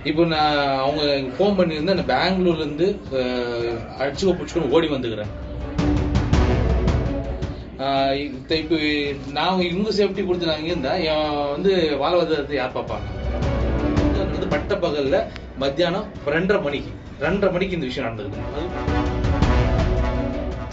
இப்போ நான் அவங்க ஃபோன் பண்ணியிருந்தேன், நான் பெங்களூர்லேருந்து அடிச்சுக்கோ பிடிச்சிக்கோ ஓடி வந்துக்கிறேன். இப்போ நான் இவங்க சேஃப்டி கொடுத்து நான் இங்கே இருந்தால் வந்து வாழ்வாதாரத்தை யார் பார்ப்பாங்க? வந்து பட்ட பகலில் மத்தியானம் 2:30 மணிக்கு இந்த விஷயம் நடந்திருக்கு.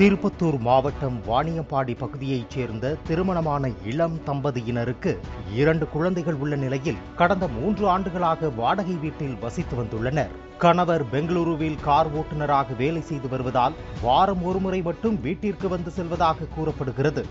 திருப்பத்தூர் மாவட்டம் வாணியம்பாடி பகுதியைச் சேர்ந்த திருமணமான இளம் தம்பதியினருக்கு 2 குழந்தைகள் உள்ள நிலையில் கடந்த 3 ஆண்டுகளாக வாடகை வீட்டில் வசித்து வந்துள்ளனர். கணவர் பெங்களூருவில் கார் ஓட்டுநராக வேலை செய்து வருவதால் வாரம் ஒருமுறை மட்டும் வீட்டிற்கு வந்து செல்வதாக கூறப்படுகிறது.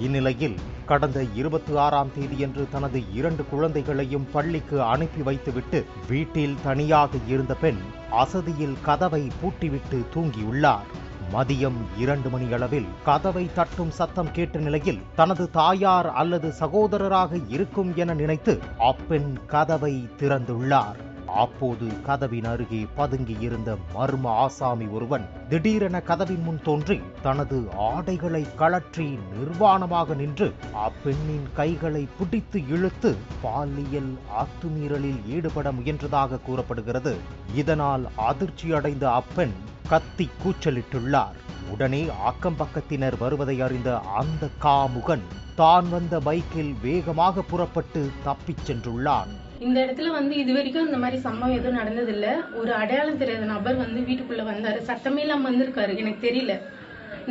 இந்நிலையில் கடந்த 26ஆம் தேதியன்று தனது 2 குழந்தைகளையும் பள்ளிக்கு அனுப்பி வைத்துவிட்டு வீட்டில் தனியாக இருந்த பெண் அசதியில் கதவை பூட்டிவிட்டு தூங்கியுள்ளார். மதியம் 2 மணி அளவில் கதவை தட்டும் சத்தம் கேட்ட நிலையில் தனது தாயார் அல்லது சகோதரராக இருக்கும் என நினைத்து அப்பெண் கதவை திறந்துள்ளார். அப்போது கதவின் அருகே பதுங்கி இருந்த மர்ம ஆசாமி ஒருவன் திடீரென கதவின் முன் தோன்றி தனது ஆடைகளை கழற்றி நிர்வாணமாக நின்று அப்பெண்ணின் கைகளை பிடித்து இழுத்து பாலியல் அத்துமீறலில் ஈடுபட முயன்றதாக கூறப்படுகிறது. இதனால் அதிர்ச்சி அடைந்த அப்பெண் கத்தி கூச்சலிட்டுள்ளார். உடனே அக்கம் பக்கத்தினர் வருவதை அறிந்த அந்த காமுகன் தான் வந்த பைக்கில் வேகமாக புறப்பட்டு தப்பிச் சென்றுள்ளான். இந்த இடத்துல வந்து இதுவரைக்கும் இந்த மாதிரி சம்பவம் எதுவும் நடந்ததில்ல. ஒரு அடையாளம் தெரியாத நபர் வந்து வீட்டுக்குள்ள வந்தாரு. சத்தமே இல்லாம வந்திருக்காரு, எனக்கு தெரியல.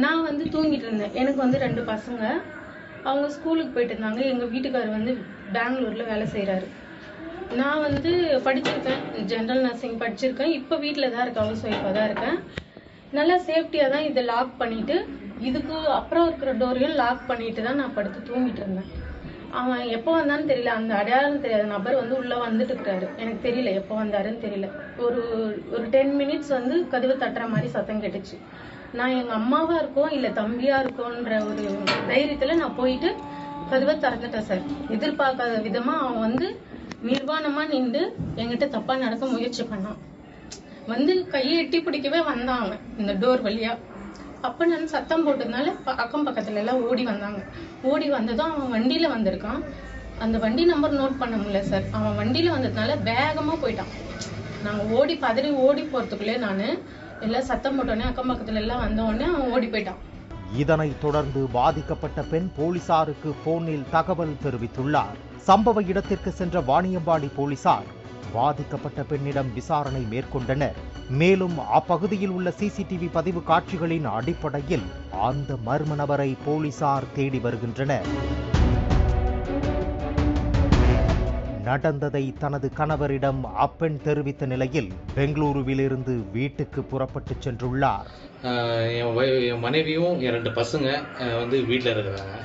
நான் வந்து தூங்கிட்டு இருந்தேன். எனக்கு வந்து 2 பசங்க, அவங்க ஸ்கூலுக்கு போயிட்டு இருந்தாங்க. எங்க வீட்டுக்காரர் வந்து பெங்களூர்ல வேலை செய்யறாரு. நான் வந்து படிச்சிருக்கேன், ஜென்ரல் நர்சிங் படிச்சிருக்கேன். இப்போ வீட்டில் தான் இருக்கேன், ஹவுஸ் ஒய்ஃபாக தான் இருக்கேன். நல்லா சேஃப்டியாக தான் இதை லாக் பண்ணிட்டு, இதுக்கு அப்புறம் இருக்கிற டோரையும் லாக் பண்ணிட்டு தான் நான் படுத்து தூங்கிட்டு இருந்தேன். அவன் எப்போ வந்தான்னு தெரியல. அந்த அடையாளம் தெரியாத நபர் வந்து உள்ளே வந்துட்டு இருக்கிறாரு. எனக்கு தெரியல எப்போ வந்தாருன்னு தெரியல. ஒரு 10 மினிட்ஸ் வந்து கதவு தட்டுற மாதிரி சத்தம் கேட்டுச்சு. நான் எங்கள் அம்மாவா இருக்கோம் இல்லை தம்பியா இருக்கோன்ற ஒரு தைரியத்தில் நான் போயிட்டு கதவை திறந்துட்டேன் சார். எதிர்பார்க்காத விதமாக அவன் வந்து நிர்வாணமா நின்று என்கிட்ட தப்பா நடக்க முயற்சி பண்ணான். வந்து கையை எட்டி பிடிக்கவே வந்தான் அவன் இந்த டோர் வழியா. அப்ப நான் சத்தம் போட்டதுனால அக்கம் பக்கத்துல எல்லாம் ஓடி வந்தாங்க. ஓடி வந்ததும் அவன் வண்டியில வந்திருக்கான். அந்த வண்டி நம்பர் நோட் பண்ண முடியல சார். அவன் வண்டியில வந்ததுனால வேகமா போயிட்டான். நாங்க பதறி ஓடி போறதுக்குள்ளே நானு எல்லாம் சத்தம் போட்டோடனே அக்கம் பக்கத்துல எல்லாம் வந்த உடனே அவன் ஓடி போயிட்டான். இதனைத் தொடர்ந்து பாதிக்கப்பட்ட பெண் போலீசாருக்கு போனில் தகவல் தெரிவித்துள்ளார். சம்பவ இடத்திற்கு சென்ற வாணியம்பாடி போலீசார் பாதிக்கப்பட்ட பெண்ணிடம் விசாரணை மேற்கொண்டனர். மேலும் அப்பகுதியில் உள்ள சிசிடிவி பதிவு காட்சிகளின் அடிப்படையில் அந்த மர்ம நபரை போலீசார் தேடி வருகின்றனர். நடந்ததை தனது கணவரிடம் அப்பெண் தெரிவித்த நிலையில் பெங்களூருவிலிருந்து வீட்டுக்கு புறப்பட்டு சென்றுள்ளார். என் மனைவியும் என் 2 பசங்க வந்து வீட்டில் இருக்கிறாங்க.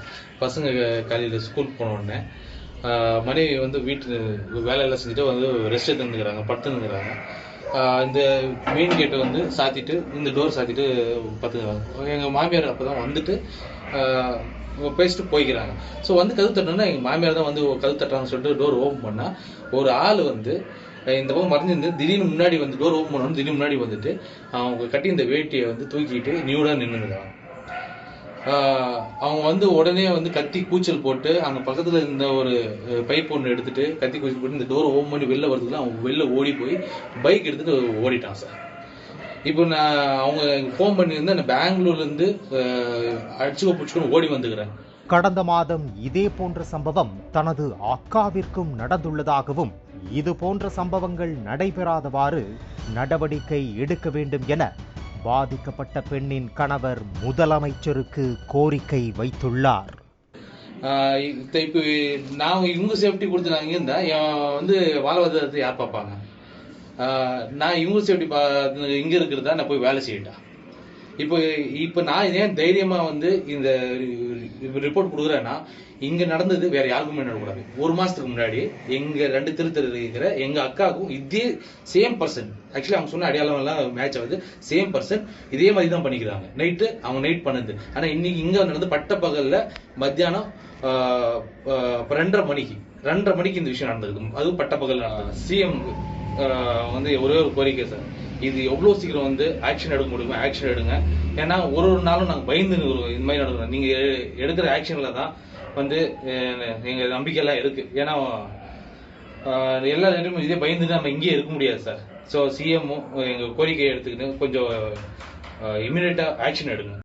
பசங்க காலையில் ஸ்கூல் போன உடனே மனைவி வந்து வீட்டு வேலையெல்லாம் செஞ்சுட்டு வந்து ரெஸ்ட் எடுத்துக்கிறாங்க, படுத்துனுங்கிறாங்க. இந்த மெயின் கேட்டை வந்து சாத்திட்டு, இந்த டோர் சாத்திட்டு படுத்துக்கிறாங்க. எங்கள் மாமியார் அப்போ தான் வந்துட்டு பேசிட்டு போய்க்கிறாங்க. ஸோ வந்து கதவு தட்டணும்னா எங்கள் மாமியார் தான் வந்து கதவு தட்டுறாங்கன்னு சொல்லிட்டு டோர் ஓப்பன் பண்ணால் ஒரு ஆள் வந்து இந்த பக்கம் மறைஞ்சிருந்து திடீர்னு முன்னாடி வந்து டோர் ஓப்பன் பண்ணணும், திடீர்னு முன்னாடி வந்துட்டு அவங்க கட்டி இந்த வேட்டியை வந்து தூக்கிட்டு நியூடாக நின்றுருக்காங்க. அவங்க வந்து உடனே வந்து கத்தி கூச்சல் போட்டு அங்கே பக்கத்தில் இருந்த ஒரு பைப் ஒன்று எடுத்துட்டு கத்தி கூச்சல் போட்டு இந்த டோரை ஓப்பன் பண்ணி வெளில வரதுக்குள்ள அவங்க வெளில ஓடி போய் பைக் எடுத்துட்டு ஓடிட்டான் சார். இப்போ நான் அவங்க ஃபோன் பண்ணியிருந்தேன், நான் பெங்களூர்லேருந்து அடிச்சுக்கோ பிடிச்சிக்கோ ஓடி வந்துக்கிறேன். கடந்த மாதம் இதே போன்ற சம்பவம் தனது அக்காவிற்கும் நடந்துள்ளதாகவும் இது போன்ற சம்பவங்கள் நடைபெறாதவாறு நடவடிக்கை எடுக்க வேண்டும் என பாதிக்கப்பட்ட பெண்ணின் கணவர் முதலமைச்சருக்கு கோரிக்கை வைத்துள்ளார். இப்போ நான் இவங்க சேஃப்டி கொடுத்து நான் இங்கே இருந்தா வந்து வாழ்வாதாரத்தை யார் பார்ப்பாங்க? நான் இவங்க சேஃப்டி இங்கே இருக்கிறதா நான் போய் வேலை செய்யிட்டேன். இப்போ நான் ஏன் தைரியமா வந்து இந்த ரிப்போர்ட் கொடுக்குறேன்னா, இங்க நடந்தது வேற யாருக்குமே நடக்கூடாது. 1 மாசத்துக்கு முன்னாடி எங்க 2 தெரு இருக்கிற எங்க அக்காவுக்கும் இதே சேம் பர்சன், ஆக்சுவலி அவங்க சொன்ன அடையாளம் எல்லாம் மேட்ச் ஆகுது, சேம் பர்சன் இதே மாதிரி தான் பண்ணிக்கிறாங்க. நைட்டு அவங்க நைட் பண்ணது. ஆனா இன்னைக்கு இங்க நடந்து பட்ட பகல்ல மத்தியானம் 2:30 மணிக்கு இந்த விஷயம் நடந்திருக்கு. அதுவும் பட்ட பகல் நடந்தது. சிஎம் வந்து ஒரே ஒரு கோரிக்கை சார், இது எவ்வளவு சீக்கிரம் வந்து ஆக்ஷன் எடுக்க முடியுமோ ஆக்ஷன் எடுங்க. ஏன்னா ஒரு நாளும் நாங்கள் பயந்து இந்த மாதிரி நடக்கணும். நீங்க எடுக்கிற ஆக்ஷன்ல தான் வந்து எங்க நம்பிக்கையெல்லாம் இருக்கு. ஏன்னா எல்லா நேரமும் இதே பயந்துட்டு நம்ம இங்கேயே இருக்க முடியாது சார். ஸோ சிஎம் எங்கள் கோரிக்கையை எடுத்துக்கிட்டு கொஞ்சம் இமீடியட்டாக ஆக்ஷன் எடுங்க.